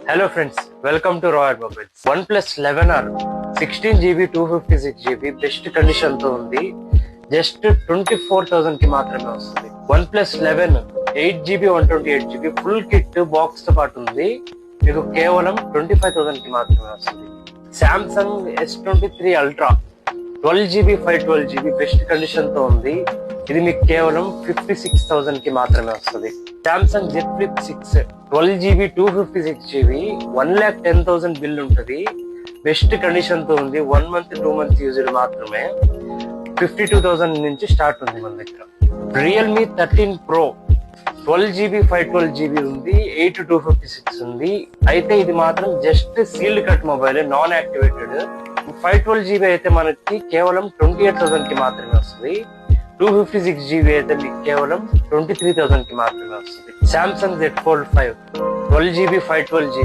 Hello friends, welcome to Royal Mobiles. OnePlus 11R 16GB 256GB best condition తో ఉంది. Just 24,000 కి మాత్రమే వస్తుంది. OnePlus 11 8GB 128GB full kit box తో పాటు ఉంది. మీకు కేవలం 25,000 కి మాత్రమే వస్తుంది. Samsung S23 Ultra 12GB 512GB best condition తో ఉంది. ఇది మీకు కేవలం 56,000 కి మాత్రమే వస్తుంది. Samsung Z Flip 6 12GB 256GB 1,10,000 bill ఉంటుంది. బెస్ట్ కండిషన్ తో ఉంది. 1 month 2 months యూజ్డ్ మాత్రమే. 52,000 నుంచి స్టార్ట్ ఉంది మన దగ్గర. Realme 13 Pro 12GB 512GB ఉంది. 8/256 ఉంది. అయితే ఇది మాత్రం just sealed cut mobile, non activated. 512GB అయితే మనకి కేవలం 28,000 కి మాత్రమే వస్తుంది. 256GB అయితే మీకు కేవలం 23,000 కి మాత్రమే వస్తుంది. Samsung Z Fold 5 12GB 512GB